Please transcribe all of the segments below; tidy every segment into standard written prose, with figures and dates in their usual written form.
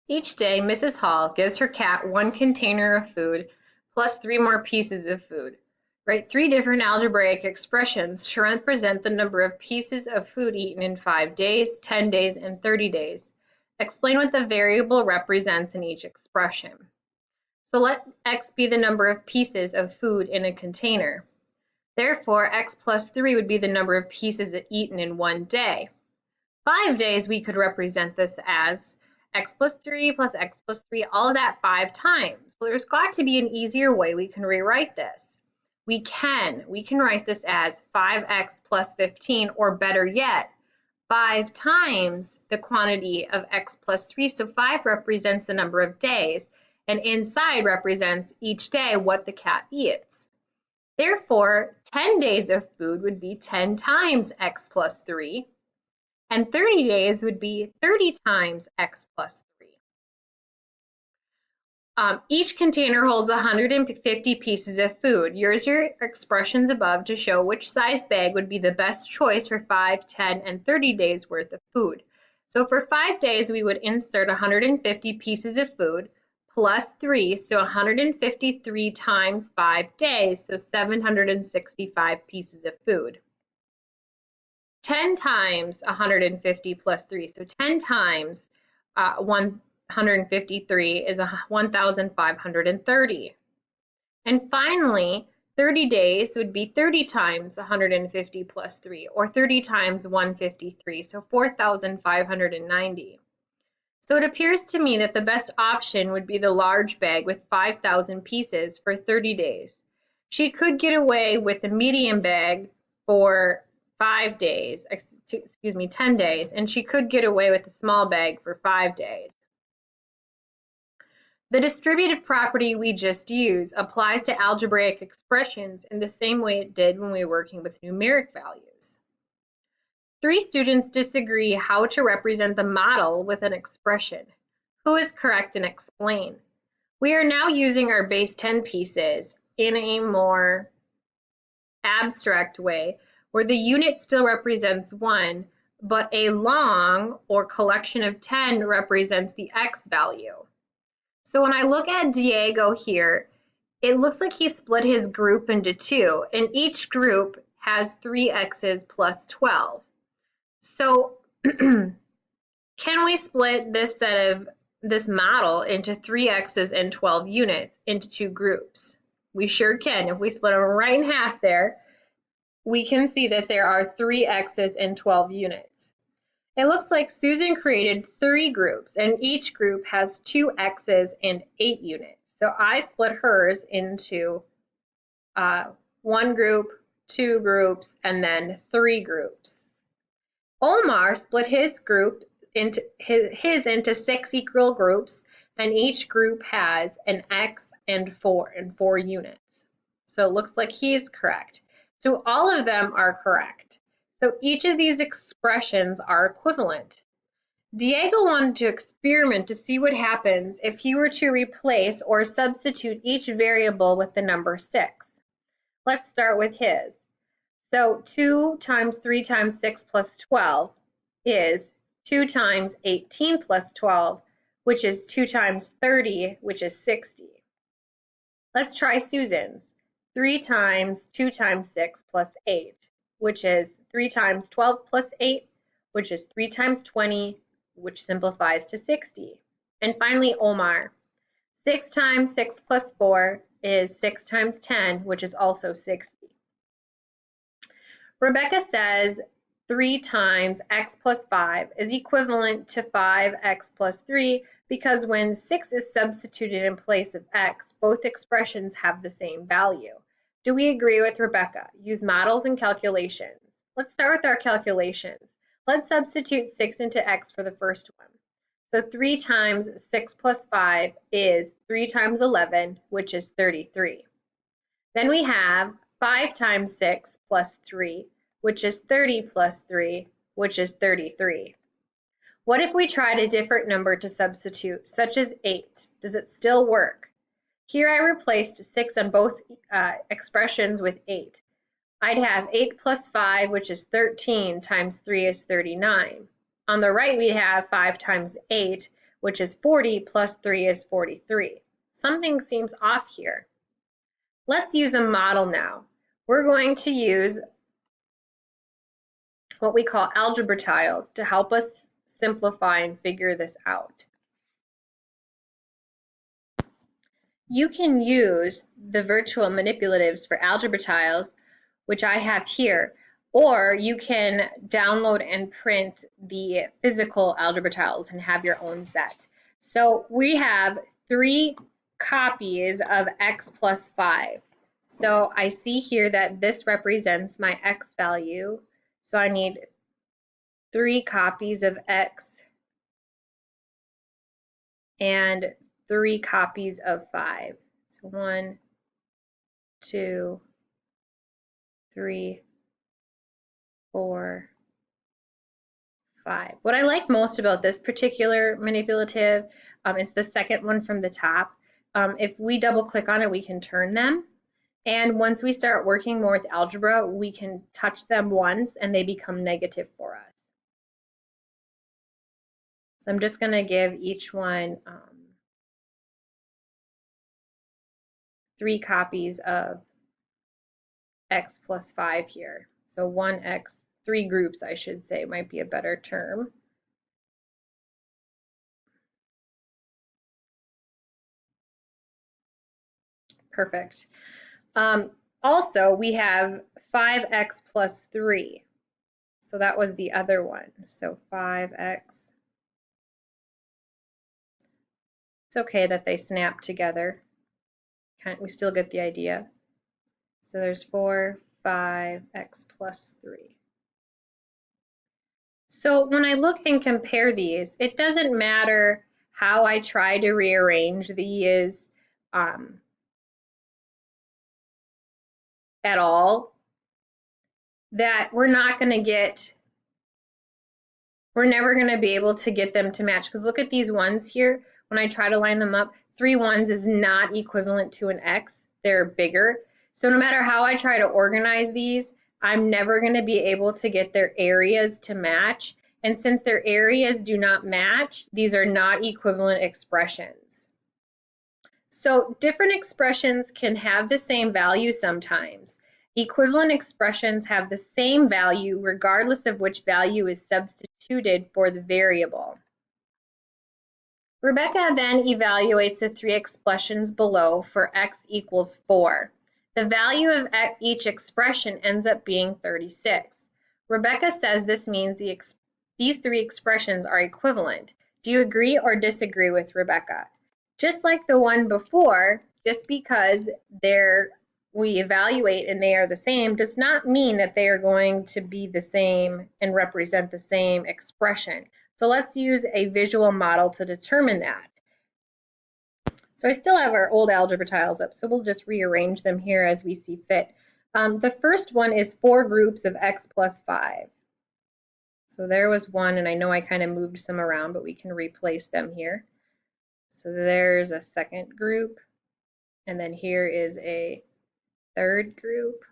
Each day, Mrs. Hall gives her cat one container of food plus 3 more pieces of food. Write 3 different algebraic expressions to represent the number of pieces of food eaten in 5 days, 10 days, and 30 days. Explain what the variable represents in each expression. So let x be the number of pieces of food in a container. Therefore, x plus 3 would be the number of pieces eaten in one day. 5 days, we could represent this as x plus 3 plus x plus 3, all of that 5 times. Well, there's got to be an easier way we can rewrite this. We can write this as 5x plus 15, or better yet, 5 times the quantity of x plus 3. So 5 represents the number of days, and inside represents each day what the cat eats. Therefore, 10 days of food would be 10 times x plus 3, and 30 days would be 30 times x plus 3. Each container holds 150 pieces of food. Use your expressions above to show which size bag would be the best choice for 5, 10, and 30 days worth of food. So for 5 days, we would insert 150 pieces of food plus 3, so 153 times 5 days, so 765 pieces of food. 10 times 150 plus 3, so 10 times 153 is 1,530. And finally, 30 days would be 30 times 150 plus 3, or 30 times 153, so 4,590. So it appears to me that the best option would be the large bag with 5,000 pieces for 30 days. She could get away with the medium bag for 10 days, and she could get away with the small bag for 5 days. The distributive property we just used applies to algebraic expressions in the same way it did when we were working with numeric values. 3 students disagree how to represent the model with an expression. Who is correct, and explain? We are now using our base 10 pieces in a more abstract way, where the unit still represents 1, but a long or collection of 10 represents the x value. So when I look at Diego here, it looks like he split his group into 2, and each group has 3 x's plus 12. So can we split this model into 3 x's and 12 units into 2 groups? We sure can. If we split them right in half there, we can see that there are 3 x's and 12 units. It looks like Susan created 3 groups, and each group has 2 x's and 8 units. So I split hers into 1 group, 2 groups, and then 3 groups. Omar split his group into 6 equal groups, and each group has an x and 4 units. So it looks like he's correct. So all of them are correct. So each of these expressions are equivalent. Diego wanted to experiment to see what happens if he were to replace or substitute each variable with the number 6. Let's start with his. So 2 times 3 times 6 plus 12 is 2 times 18 plus 12, which is 2 times 30, which is 60. Let's try Susan's. 3 times 2 times 6 plus 8, which is 3 times 12 plus 8, which is 3 times 20, which simplifies to 60. And finally, Omar. 6 times 6 plus 4 is 6 times 10, which is also 60. Rebecca says 3 times x plus 5 is equivalent to 5x plus 3 because when 6 is substituted in place of x, both expressions have the same value. Do we agree with Rebecca? Use models and calculations. Let's start with our calculations. Let's substitute 6 into x for the first one. So 3 times 6 plus 5 is 3 times 11, which is 33. Then we have 5 times 6 plus 3, which is 30 plus 3, which is 33. What if we tried a different number to substitute, such as 8? Does it still work? Here I replaced 6 on both expressions with 8. I'd have 8 plus 5, which is 13, times 3 is 39. On the right we have 5 times 8, which is 40, plus 3 is 43. Something seems off here. Let's use a model now. We're going to use what we call algebra tiles to help us simplify and figure this out. You can use the virtual manipulatives for algebra tiles, which I have here, or you can download and print the physical algebra tiles and have your own set. So we have 3 copies of x plus 5. So I see here that this represents my x value. So I need 3 copies of x and 3 copies of 5. So 1, 2, 3, 4, 5. What I like most about this particular manipulative, it's the second one from the top. If we double click on it, we can turn them. And once we start working more with algebra, we can touch them once and they become negative for us. So I'm just going to give each one 3 copies of x plus 5 here. So 1x, 3 groups I should say might be a better term. Perfect. Also, we have 5x plus 3. So that was the other one. So 5x. It's okay that they snap together. We still get the idea. So there's 4, 5x plus 3. So when I look and compare these, it doesn't matter how I try to rearrange these at all, that we're never going to be able to get them to match. Because look at these ones here. When I try to line them up, 3 ones is not equivalent to an x. They're bigger. So no matter how I try to organize these, I'm never going to be able to get their areas to match. And since their areas do not match, these are not equivalent expressions. So different expressions can have the same value sometimes. Equivalent expressions have the same value regardless of which value is substituted for the variable. Rebecca then evaluates the 3 expressions below for x equals 4. The value of each expression ends up being 36. Rebecca says this means these 3 expressions are equivalent. Do you agree or disagree with Rebecca? Just like the one before, just because we evaluate and they are the same does not mean that they are going to be the same and represent the same expression. So let's use a visual model to determine that. So I still have our old algebra tiles up, so we'll just rearrange them here as we see fit. The first one is 4 groups of x plus 5. So there was one, and I know I kind of moved some around, but we can replace them here. So there's a second group, and then here is a third group.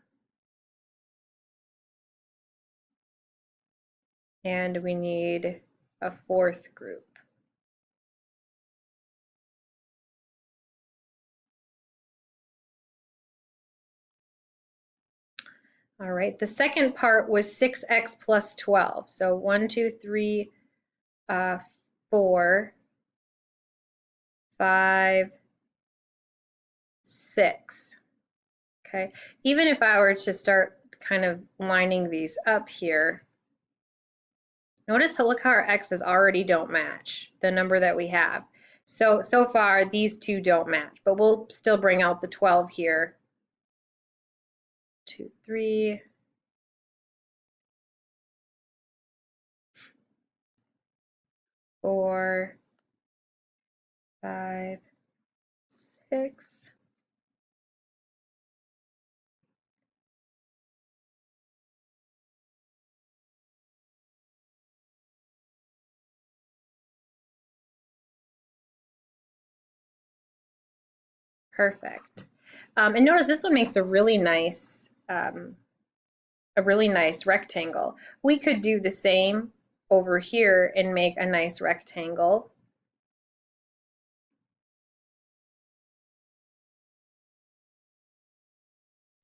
And we need a fourth group. All right, the second part was 6x plus 12. So 1, 2, 3, 4, 5, 6. Okay, even if I were to start kind of lining these up here, notice how look how our x's already don't match the number that we have. So far these two don't match, but we'll still bring out the 12 here. 2, 3. 4, 5, 6. Perfect. And notice this one makes a really nice rectangle. We could do the same over here and make a nice rectangle.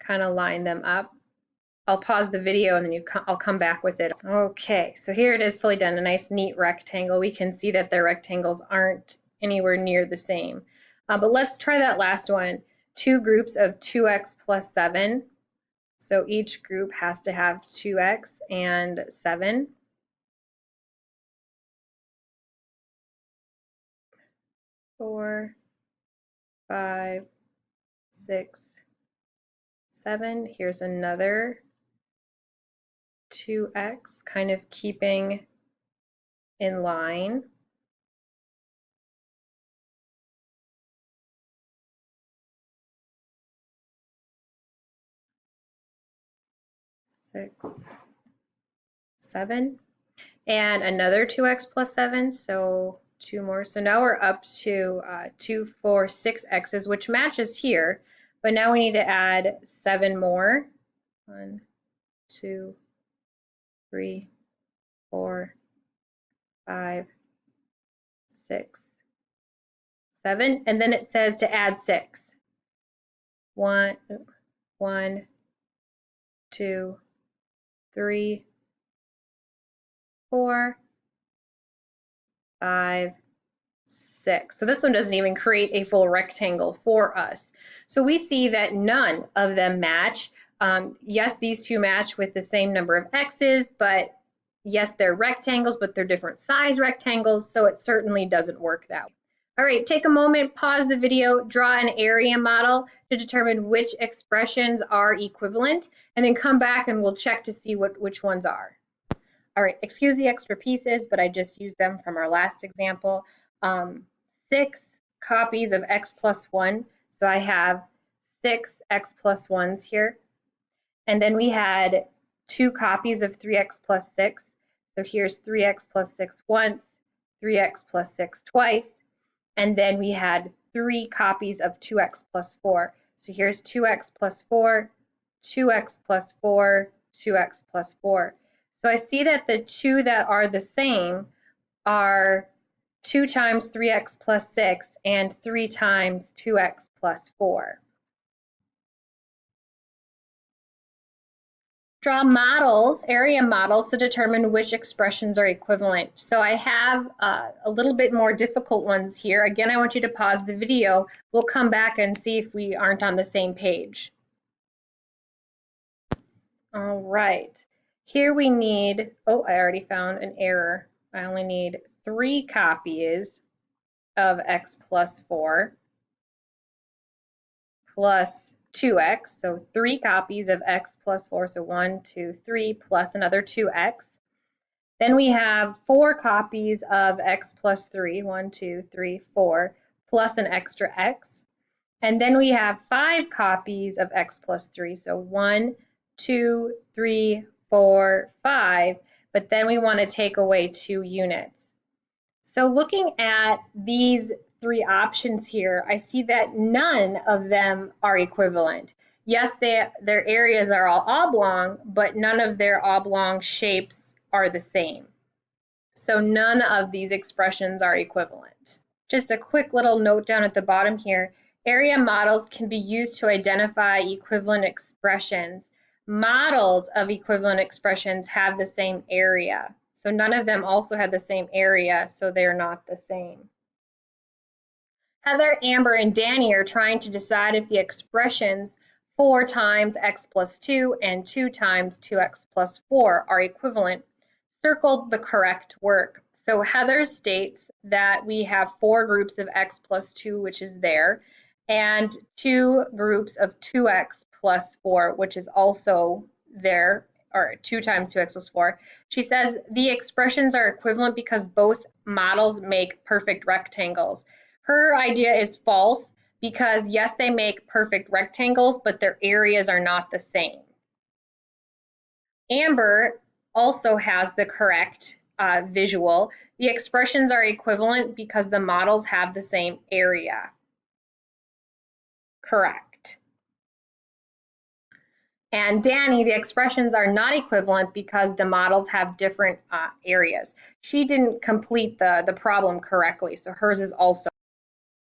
kind of line them up. I'll pause the video and then I'll come back with it. Okay, so here it is fully done, a nice neat rectangle. We can see that their rectangles aren't anywhere near the same. But let's try that last one. Two groups of 2x plus 7. So each group has to have 2x and 7. 4, 5, 6, 7. Here's another 2x, kind of keeping in line. 6, 7, and another 2x plus 7, so 2 more. So now we're up to 2, 4, 6 x's, which matches here, but now we need to add 7 more. 1, 2, 3, 4, 5, 6, 7, and then it says to add 6. 1, 2, 3, 4, 5, 6. So this one doesn't even create a full rectangle for us. So we see that none of them match. Yes, these two match with the same number of x's, but yes, they're rectangles, but they're different size rectangles, so it certainly doesn't work that way. All right, take a moment, pause the video, draw an area model to determine which expressions are equivalent, and then come back and we'll check to see which ones are. All right, excuse the extra pieces, but I just used them from our last example. 6 copies of x plus 1, so I have 6 x plus 1s here. And then we had 2 copies of 3x plus 6, so here's 3x plus 6 once, 3x plus 6 twice, and then we had 3 copies of 2x plus 4, so here's 2x plus 4, 2x plus 4, 2x plus 4. So I see that the two that are the same are 2 times 3x plus 6 and 3 times 2x plus 4. Draw models, area models, to determine which expressions are equivalent. So I have a little bit more difficult ones here. Again, I want you to pause the video. We'll come back and see if we aren't on the same page. All right. Here we need, oh, I already found an error. I only need 3 copies of x plus 4 plus 2x, so 3 copies of x plus 4, so 1, 2, 3, plus another 2x. Then we have 4 copies of x plus 3, 1, 2, 3, 4, plus an extra x. And then we have 5 copies of x plus 3, so 1, 2, 3, 4, 5, but then we want to take away 2 units. So looking at these 3 options here, I see that none of them are equivalent. Yes, their areas are all oblong, but none of their oblong shapes are the same. So none of these expressions are equivalent. Just a quick little note down at the bottom here. Area models can be used to identify equivalent expressions. Models of equivalent expressions have the same area. So none of them also have the same area, so they're not the same. Heather, Amber, and Danny are trying to decide if the expressions 4 times x plus 2 and 2 times 2x plus 4 are equivalent. Circle the correct work. So Heather states that we have 4 groups of x plus 2, which is there, and 2 groups of 2x plus 4, which is also there, or 2 times 2x plus 4. She says the expressions are equivalent because both models make perfect rectangles. Her idea is false because, yes, they make perfect rectangles, but their areas are not the same. Amber also has the correct visual. The expressions are equivalent because the models have the same area. Correct. And Danny, the expressions are not equivalent because the models have different areas. She didn't complete the problem correctly, so hers is also